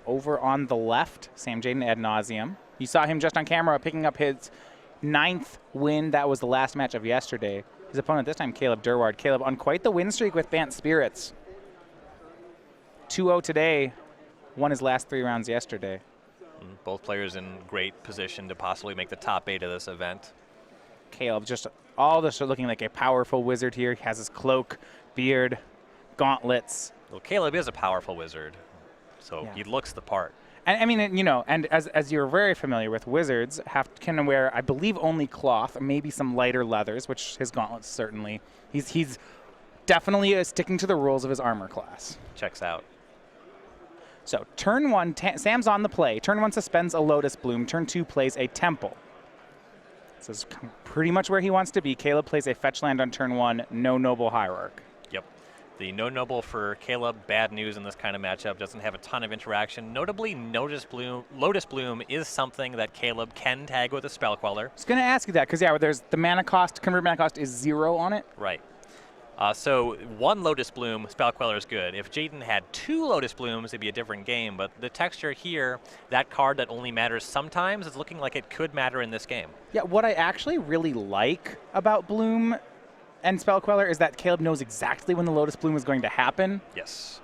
over on the left, Sam Jadin ad nauseum. You saw him just on camera picking up his 9th win. That was the last match of yesterday. His opponent this time, Caleb Durward. Caleb on quite the win streak with Bant Spirits. 2-0 today, won his last 3 rounds yesterday. Both players in great position to possibly make the top 8 of this event. Caleb just all this looking like a powerful wizard here. He has his cloak, beard, gauntlets. Well, Caleb is a powerful wizard, so Yeah. he looks the part. And I mean, you know, and as you're very familiar with, wizards can wear, I believe, only cloth, maybe some lighter leathers, which his gauntlets certainly. He's definitely sticking to the rules of his armor class. Checks out. So turn 1, Sam's on the play. Turn 1 suspends a Lotus Bloom. Turn 2 plays a Temple. This is pretty much where he wants to be. Caleb plays a fetch land on turn 1, no Noble Hierarch. Yep. The no Noble for Caleb, bad news in this kind of matchup. Doesn't have a ton of interaction. Notably, Lotus Bloom is something that Caleb can tag with a Spell Queller. I was going to ask you that because, yeah, there's the mana cost, convert mana cost is 0 on it. Right. So 1 Lotus Bloom, Spell Queller is good. If Jadin had 2 Lotus Blooms, it'd be a different game. But the texture here, that card that only matters sometimes, is looking like it could matter in this game. Yeah, what I actually really like about Bloom and Spell Queller is that Caleb knows exactly when the Lotus Bloom is going to happen. Yes.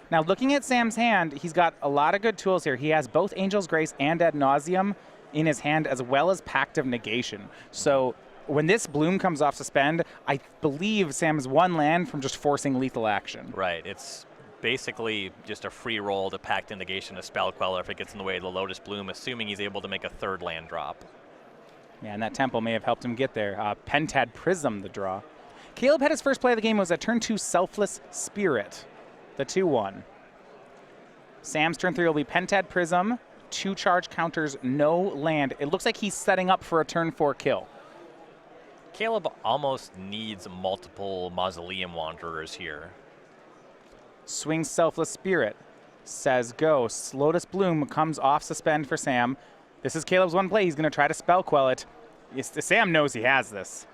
Now, looking at Sam's hand, he's got a lot of good tools here. He has both Angel's Grace and Ad Nauseam in his hand, as well as Pact of Negation. So when this Bloom comes off suspend, I believe Sam is 1 land from just forcing lethal action. Right. It's basically just a free roll to Pact of Negation a Spell Queller if it gets in the way of the Lotus Bloom, assuming he's able to make a 3rd land drop. Yeah, and that Temple may have helped him get there. Pentad Prism, the draw. Caleb had his first play of the game was a turn 2 Selfless Spirit, the 2-1. Sam's turn 3 will be Pentad Prism, 2 charge counters, no land. It looks like he's setting up for a turn 4 kill. Caleb almost needs multiple Mausoleum Wanderers here. Swings Selfless Spirit, says go. Lotus Bloom comes off suspend for Sam. This is Caleb's 1 play. He's going to try to Spell Quell it. Sam knows he has this.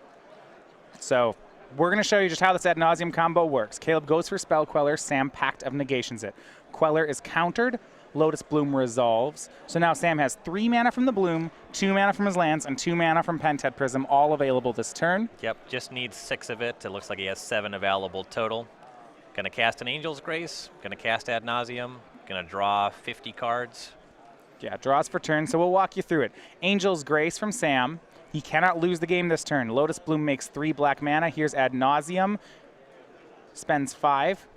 So we're going to show you just how this Ad Nauseam combo works. Caleb goes for Spell Queller. Sam Pact of Negations it. Queller is countered. Lotus Bloom resolves. So now Sam has 3 mana from the Bloom, 2 mana from his lands, and 2 mana from Pentad Prism, all available this turn. Yep, just needs 6 of it. It looks like he has 7 available total. Gonna cast an Angel's Grace, gonna cast Ad Nauseam, gonna draw 50 cards. Yeah, draws for turn, so we'll walk you through it. Angel's Grace from Sam. He cannot lose the game this turn. Lotus Bloom makes 3 black mana. Here's Ad Nauseam. Spends 5.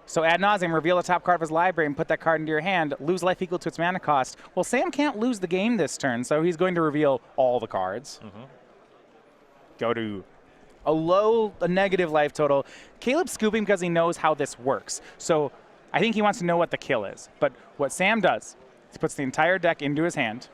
So Ad Nauseam, reveal the top card of his library and put that card into your hand. Lose life equal to its mana cost. Well, Sam can't lose the game this turn, so he's going to reveal all the cards. Go to a negative life total. Caleb's scooping because he knows how this works. So I think he wants to know what the kill is. But what Sam does is he puts the entire deck into his hand.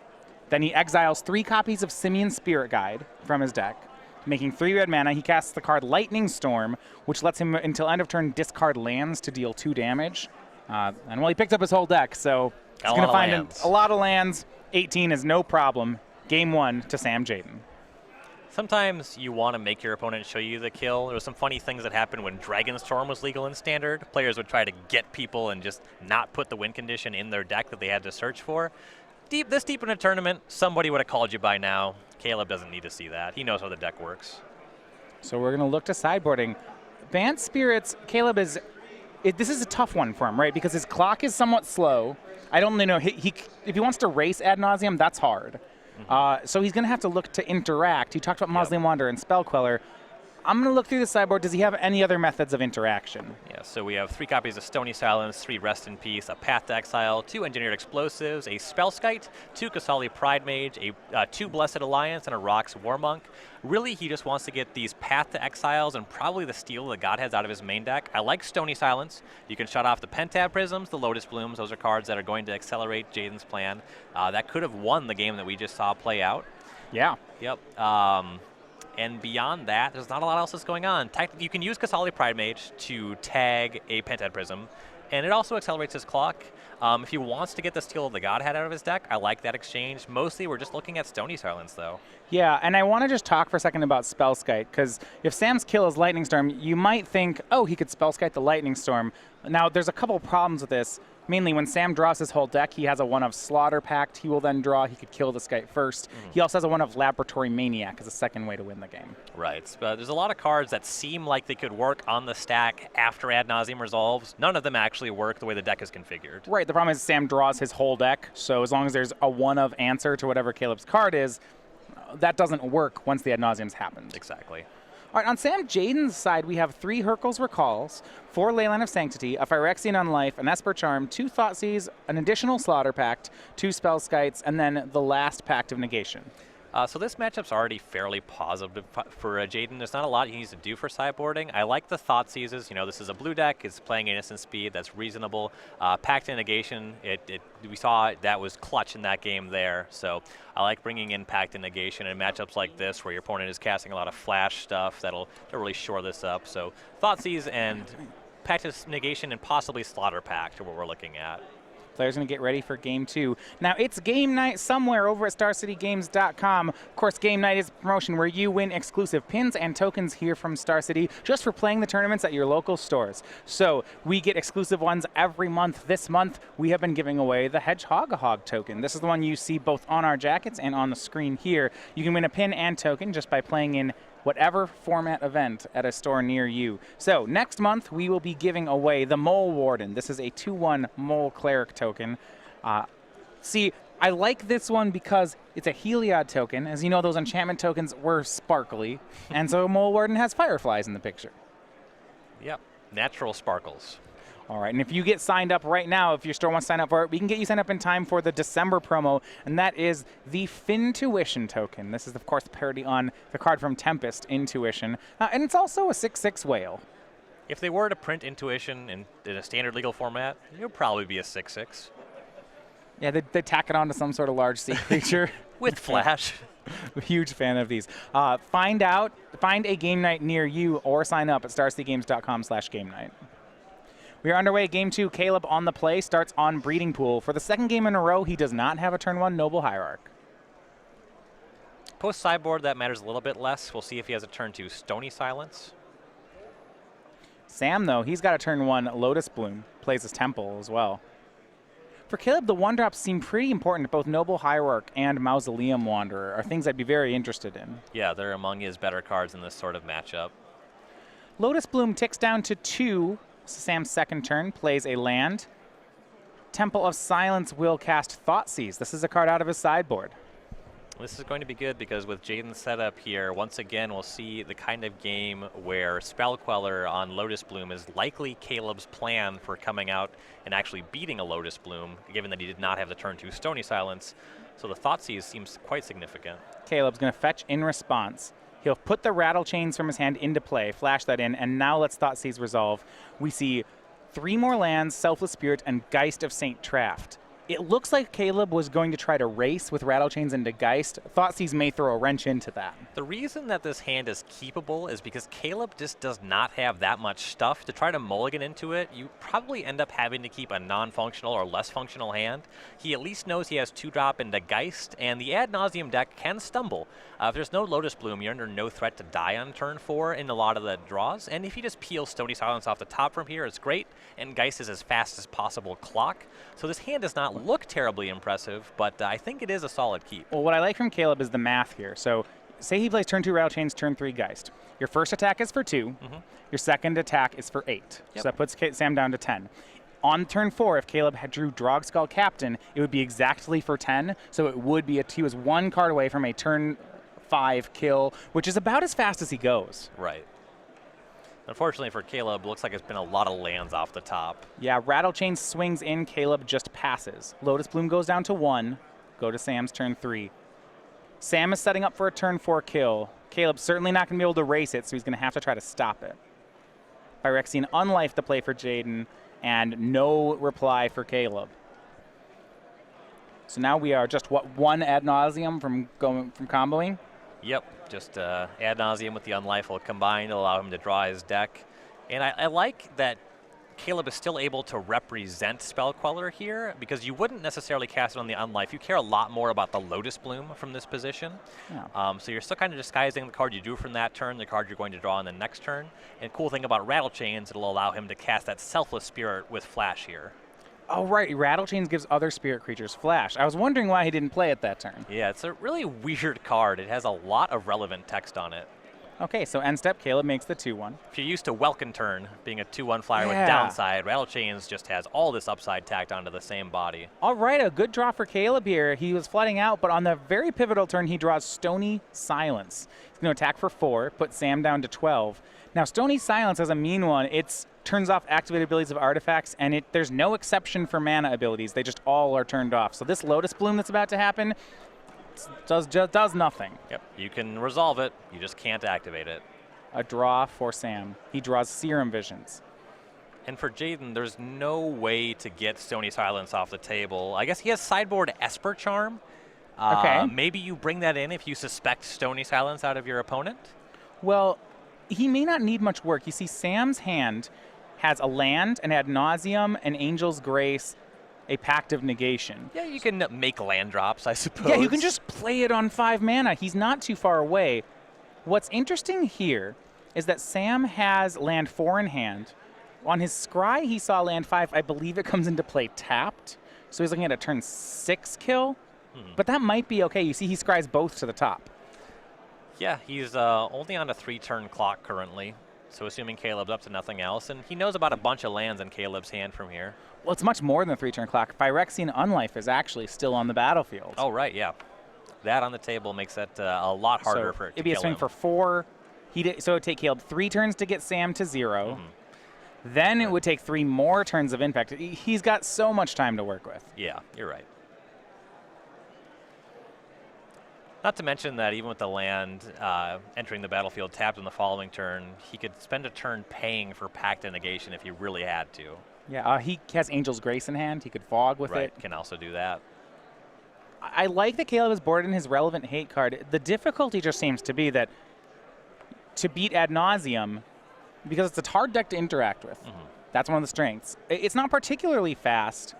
Then he exiles 3 copies of Simian Spirit Guide from his deck, making 3 red mana. He casts the card Lightning Storm, which lets him, until end of turn, discard lands to deal 2 damage. And well, he picked up his whole deck, so he's going to find a lot of lands. 18 is no problem. Game 1 to Sam Jadin. Sometimes you want to make your opponent show you the kill. There were some funny things that happened when Dragon Storm was legal in Standard. Players would try to get people and just not put the win condition in their deck that they had to search for. This deep in a tournament, somebody would have called you by now. Caleb doesn't need to see that. He knows how the deck works. So we're going to look to sideboarding. Bant Spirits, Caleb is... this is a tough one for him, right? Because his clock is somewhat slow. I don't know. If he wants to race Ad Nauseam, that's hard. So he's going to have to look to interact. You talked about Mausoleum Wanderer and Spell Queller. I'm going to look through the sideboard. Does he have any other methods of interaction? Yeah, so we have 3 copies of Stony Silence, 3 Rest in Peace, a Path to Exile, 2 Engineered Explosives, a Spellskite, 2 Kasali Pride Mage, 2 Blessed Alliance, and a Rox Warmonk. Really, he just wants to get these Path to Exiles and probably the Steel of the Godheads out of his main deck. I like Stony Silence. You can shut off the Pentad Prisms, the Lotus Blooms. Those are cards that are going to accelerate Jadin's plan. That could have won the game that we just saw play out. Yeah. Yep. And beyond that, there's not a lot else that's going on. You can use Kasali Pride Mage to tag a Pentad Prism. And it also accelerates his clock. If he wants to get the Steal of the Godhead out of his deck, I like that exchange. Mostly, we're just looking at Stony Silence, though. Yeah, and I want to just talk for a second about Spellskite, because if Sam's kill is Lightning Storm, you might think, oh, he could Spellskite the Lightning Storm. Now, there's a couple problems with this. Mainly, when Sam draws his whole deck, he has a 1 of Slaughter Pact. He will then draw. He could kill the Skite first. He also has a 1 of Laboratory Maniac as a second way to win the game. Right, but there's a lot of cards that seem like they could work on the stack after Ad Nauseam resolves. None of them actually work the way the deck is configured. Right, the problem is Sam draws his whole deck, so as long as there's a 1 of answer to whatever Caleb's card is, that doesn't work once the Ad Nauseam's happened. Exactly. All right, on Sam Jadin's side, we have 3 Hurkyl's Recalls, 4 Leyline of Sanctity, a Phyrexian Unlife, an Esper Charm, 2 Thoughtseize, an additional Slaughter Pact, 2 Spellskites, and then the last Pact of Negation. So this matchup's already fairly positive for Jadin. There's not a lot he needs to do for sideboarding. I like the Thoughtseizes. You know, this is a blue deck. It's playing Innocent Speed. That's reasonable. Pact of Negation, we saw that was clutch in that game there. So I like bringing in Pact of Negation in matchups like this where your opponent is casting a lot of flash stuff. That'll really shore this up. So Thoughtseize and Pact of Negation and possibly Slaughter Pact are what we're looking at. Players going to get ready for Game 2. Now, it's game night somewhere over at StarCityGames.com. Of course, Game Night is a promotion where you win exclusive pins and tokens here from Star City just for playing the tournaments at your local stores. So we get exclusive ones every month. This month, we have been giving away the Hedgehog token. This is the one you see both on our jackets and on the screen here. You can win a pin and token just by playing in whatever format event at a store near you. So next month, we will be giving away the Mole Warden. This is a 2/1 Mole Cleric token. See, I like this one because it's a Heliod token. As you know, those enchantment tokens were sparkly, and so Mole Warden has fireflies in the picture. Yep, natural sparkles. All right, and if you get signed up right now, if your store wants to sign up for it, we can get you signed up in time for the December promo, and that is the Fintuition token. This is, of course, the parody on the card from Tempest, Intuition, and it's also a 6/6 whale. If they were to print Intuition in a standard legal format, it would probably be a 6/6. Yeah, they tack it onto some sort of large sea creature. With flash. Huge fan of these. Find a game night near you or sign up at starcitygames.com/game night. We are underway. Game 2, Caleb on the play, starts on Breeding Pool. For the second game in a row, he does not have a turn 1 Noble Hierarch. Post sideboard, that matters a little bit less. We'll see if he has a turn 2 Stony Silence. Sam, though, he's got a turn 1 Lotus Bloom. Plays his Temple as well. For Caleb, the 1-drops seem pretty important. Both Noble Hierarch and Mausoleum Wanderer are things I'd be very interested in. Yeah, they're among his better cards in this sort of matchup. Lotus Bloom ticks down to 2. Sam's second turn, plays a land. Temple of Silence will cast Thoughtseize. This is a card out of his sideboard. This is going to be good because with Jadin's setup here, once again, we'll see the kind of game where Spell Queller on Lotus Bloom is likely Caleb's plan for coming out and actually beating a Lotus Bloom, given that he did not have the turn 2 Stony Silence. So the Thoughtseize seems quite significant. Caleb's going to fetch in response. He'll put the Rattle Chains from his hand into play, flash that in, and now let's Thoughtseize resolve. We see 3 more lands, Selfless Spirit, and Geist of St. Traft. It looks like Caleb was going to try to race with Rattle Chains into Geist. Thoughtseize may throw a wrench into that. The reason that this hand is keepable is because Caleb just does not have that much stuff. To try to mulligan into it, you probably end up having to keep a non-functional or less functional hand. He at least knows he has 2-drop into Geist, and the Ad Nauseam deck can stumble. If there's no Lotus Bloom, you're under no threat to die on turn 4 in a lot of the draws, and if you just peel Stony Silence off the top from here, it's great, and Geist is as fast as possible clock. So this hand does not look terribly impressive, but I think it is a solid keep. Well, what I like from Caleb is the math here. So say he plays turn 2 Rattle Chains, turn 3 Geist. Your first attack is for 2. Your second attack is for 8. Yep. So that puts Sam down to 10. On turn 4, if Caleb had drew Drogskull Captain, it would be exactly for 10. So it would be he was 1 card away from a turn 5 kill, which is about as fast as he goes. Right. Unfortunately for Caleb, looks like it's been a lot of lands off the top. Yeah, Rattle Chain swings in, Caleb just passes. Lotus Bloom goes down to 1. Go to Sam's turn 3. Sam is setting up for a turn 4 kill. Caleb's certainly not going to be able to race it, so he's going to have to try to stop it. Phyrexian Unlife to play for Jadin, and no reply for Caleb. So now we are just, 1 Ad Nauseam from comboing? Yep, just Ad Nauseam with the Unlife will combine to allow him to draw his deck. And I like that Caleb is still able to represent Spell Queller here because you wouldn't necessarily cast it on the Unlife. You care a lot more about the Lotus Bloom from this position. Yeah. So you're still kind of disguising the card you drew from that turn, the card you're going to draw on the next turn. And cool thing about Rattle Chains, it'll allow him to cast that Selfless Spirit with Flash here. Oh, right. Rattle Chains gives other spirit creatures Flash. I was wondering why he didn't play it that turn. Yeah, it's a really weird card. It has a lot of relevant text on it. Okay, so end step, Caleb makes the 2-1. If you're used to Welkin Turn being a 2-1 flyer with Yeah. downside, Rattle Chains just has all this upside tacked onto the same body. All right, a good draw for Caleb here. He was flooding out, but on the very pivotal turn, he draws Stony Silence. He's going to attack for 4, put Sam down to 12. Now, Stony Silence has a mean one. It turns off activated abilities of artifacts, and there's no exception for mana abilities. They just all are turned off. So this Lotus Bloom that's about to happen does nothing. Yep, you can resolve it, you just can't activate it. A draw for Sam. He draws Serum Visions. And for Jadin, there's no way to get Stony Silence off the table. I guess he has sideboard Esper Charm. Okay. Maybe you bring that in if you suspect Stony Silence out of your opponent. Well, he may not need much work. You see, Sam's hand has a land, an Ad Nauseam, an Angel's Grace, a Pact of Negation. Yeah, you can make land drops, I suppose. Yeah, you can just play it on 5 mana. He's not too far away. What's interesting here is that Sam has land 4 in hand. On his scry, he saw land 5. I believe it comes into play tapped. So he's looking at a turn 6 kill. But that might be okay. You see, he scries both to the top. Yeah, he's only on a 3-turn clock currently. So assuming Caleb's up to nothing else. And he knows about a bunch of lands in Caleb's hand from here. Well, it's much more than a 3-turn clock. Phyrexian Unlife is actually still on the battlefield. Oh, right, yeah. That on the table makes it a lot harder for it to it'd be a kill swing him. for 4. So it would take Caleb 3 turns to get Sam to 0. Then it would take 3 more turns of impact. He's got so much time to work with. Yeah, you're right. Not to mention that even with the land entering the battlefield tapped in the following turn, he could spend a turn paying for Pact of Negation if he really had to. Yeah, he has Angel's Grace in hand. He could fog with it. Can also do that. I like that Caleb has boarded in his relevant hate card. The difficulty just seems to be that to beat Ad Nauseam, because it's a hard deck to interact with. That's one of the strengths. It's not particularly fast,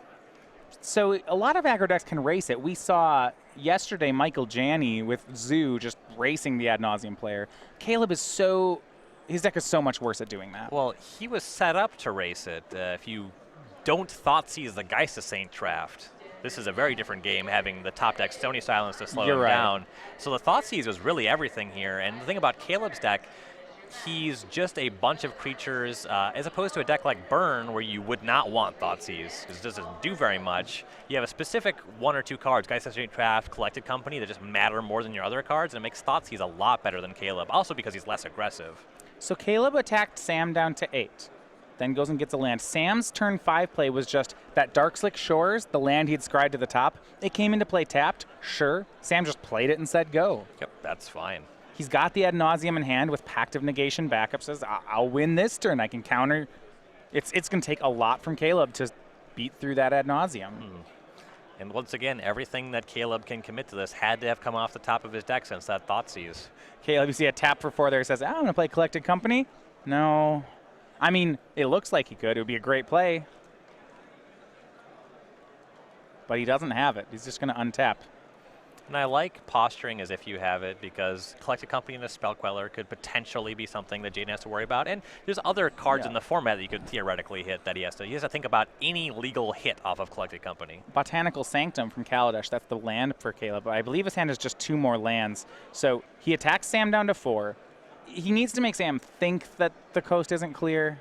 so a lot of aggro decks can race it. We saw yesterday Michael Janney with Zoo just racing the Ad Nauseam player. Caleb is his deck is so much worse at doing that. Well, he was set up to race it. If you don't Thoughtseize the Geist of Saint draft, this is a very different game, having the top deck Stony Silence to slow him down. So the Thoughtseize was really everything here. And the thing about Caleb's deck, he's just a bunch of creatures, as opposed to a deck like Burn, where you would not want Thoughtseize, because it doesn't do very much. You have a specific 1 or 2 cards, Geist of Saint draft, Collected Company, that just matter more than your other cards, and it makes Thoughtseize a lot better than Caleb, also because he's less aggressive. So Caleb attacked Sam down to 8, then goes and gets a land. Sam's turn 5 play was just that Darkslick Shores, the land he'd scried to the top. It came into play tapped, sure. Sam just played it and said go. Yep, that's fine. He's got the Ad Nauseam in hand with Pact of Negation backup. Says, I'll win this turn. I can counter. It's going to take a lot from Caleb to beat through that Ad Nauseam. And once again, everything that Caleb can commit to this had to have come off the top of his deck since that Thoughtseize. Caleb, you see a tap for 4 there. Says, I'm going to play Collected Company. No. I mean, it looks like he could. It would be a great play. But he doesn't have it. He's just going to untap. And I like posturing as if you have it, because Collected Company and a Spell Queller could potentially be something that Jadin has to worry about. And there's other cards in the format that you could theoretically hit that he has to think about any legal hit off of Collected Company. Botanical Sanctum from Kaladesh. That's the land for Caleb. I believe his hand has just 2 more lands. So he attacks Sam down to 4. He needs to make Sam think that the coast isn't clear.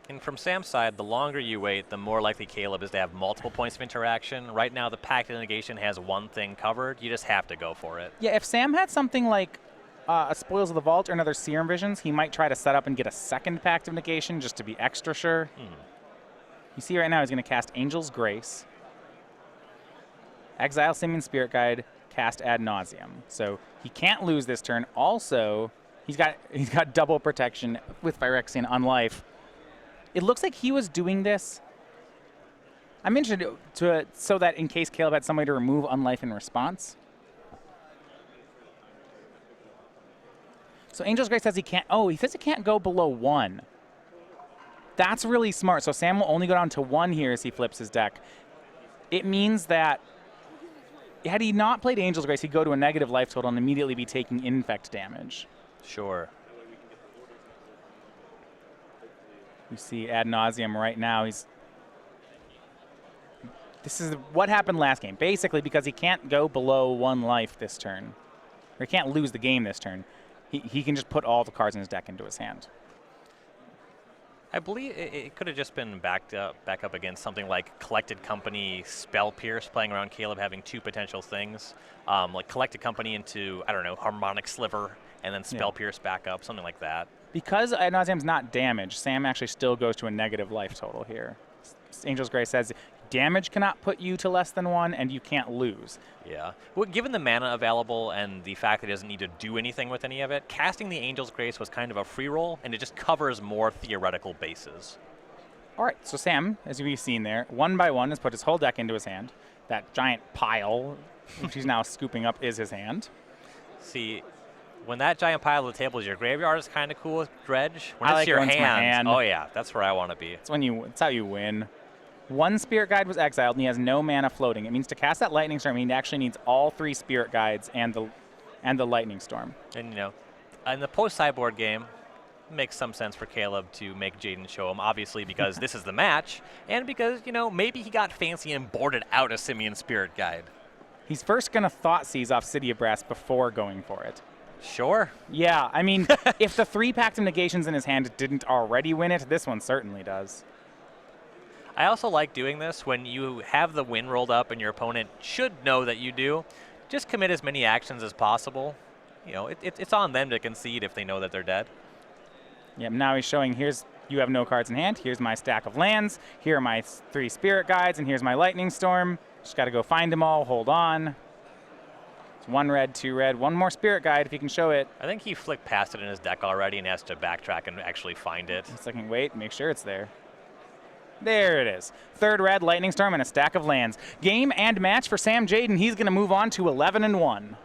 And from Sam's side, the longer you wait, the more likely Caleb is to have multiple points of interaction. Right now, the Pact of Negation has one thing covered. You just have to go for it. Yeah, if Sam had something like a Spoils of the Vault or another Serum Visions, he might try to set up and get a second Pact of Negation just to be extra sure. You see right now he's going to cast Angel's Grace, exile Simian Spirit Guide, cast Ad Nauseam. So he can't lose this turn. Also, he's got double protection with Phyrexian Unlife. It looks like he was doing this. I mentioned it so that in case Caleb had somebody to remove Unlife in response. So Angel's Grace says he can't. Oh, he says he can't go below 1. That's really smart. So Sam will only go down to 1 here as he flips his deck. It means that had he not played Angel's Grace, he'd go to a negative life total and immediately be taking infect damage. Sure. You see ad nauseum right now. This is what happened last game. Basically, because he can't go below 1 life this turn, or he can't lose the game this turn, he can just put all the cards in his deck into his hand. I believe it could have just been back up against something like Collected Company, Spell Pierce, playing around Caleb having 2 potential things, like Collected Company into, I don't know, Harmonic Sliver, and then Spell Pierce back up, something like that. Because ad nauseum's not damaged, Sam actually still goes to a negative life total here. Angel's Grace says damage cannot put you to less than 1, and you can't lose. Yeah. Well, given the mana available and the fact that he doesn't need to do anything with any of it, casting the Angel's Grace was kind of a free roll, and it just covers more theoretical bases. All right, so Sam, as we've seen there, 1 by 1 has put his whole deck into his hand. That giant pile, which he's now scooping up, is his hand. See, when that giant pile of the table is your graveyard, is kind of cool with Dredge. When I it's like your when it's my hand. Oh yeah, that's where I want to be. It's how you win. 1 Spirit Guide was exiled, and he has no mana floating. It means to cast that Lightning Storm, he actually needs all 3 Spirit Guides and the Lightning Storm. And, you know, in the post-sideboard game, it makes some sense for Caleb to make Jadin show him, obviously because this is the match, and because, you know, maybe he got fancy and boarded out a Simian Spirit Guide. He's first going to Thoughtseize off City of Brass before going for it. Sure. Yeah, I mean, if the 3 Pact of Negations in his hand didn't already win it, this one certainly does. I also like doing this when you have the win rolled up and your opponent should know that you do. Just commit as many actions as possible. You know, it's on them to concede if they know that they're dead. Yep, now he's showing, you have no cards in hand. Here's my stack of lands. Here are my 3 Spirit Guides, and here's my Lightning Storm. Just got to go find them all. Hold on. It's 1 red, 2 red. 1 more Spirit Guide if you can show it. I think he flicked past it in his deck already and has to backtrack and actually find it. Just looking, wait, make sure it's there. There it is. 3rd red, Lightning Storm, and a stack of lands. Game and match for Sam Jadin. He's going to move on to 11-1.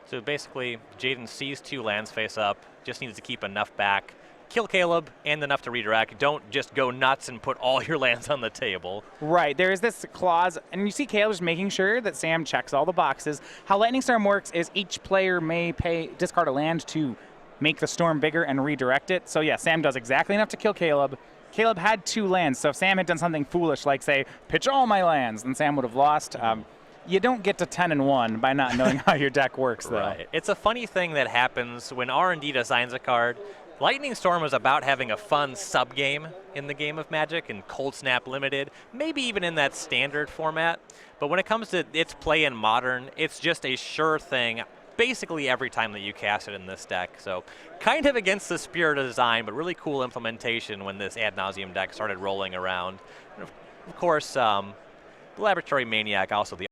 So basically, Jadin sees 2 lands face up, just needs to keep enough back, kill Caleb, and enough to redirect. Don't just go nuts and put all your lands on the table. Right. There is this clause, and you see Caleb just making sure that Sam checks all the boxes. How Lightning Storm works is each player may discard a land to make the storm bigger and redirect it. So yeah, Sam does exactly enough to kill Caleb. Caleb had 2 lands, so if Sam had done something foolish like, say, pitch all my lands, then Sam would have lost. You don't get to 10-1 by not knowing how your deck works, though. Right. It's a funny thing that happens when R&D designs a card. Lightning Storm is about having a fun sub-game in the game of Magic and Cold Snap Limited, maybe even in that standard format. But when it comes to its play in Modern, it's just a sure thing basically every time that you cast it in this deck. So kind of against the spirit of design, but really cool implementation when this ad nauseum deck started rolling around. And of course, the Laboratory Maniac, also the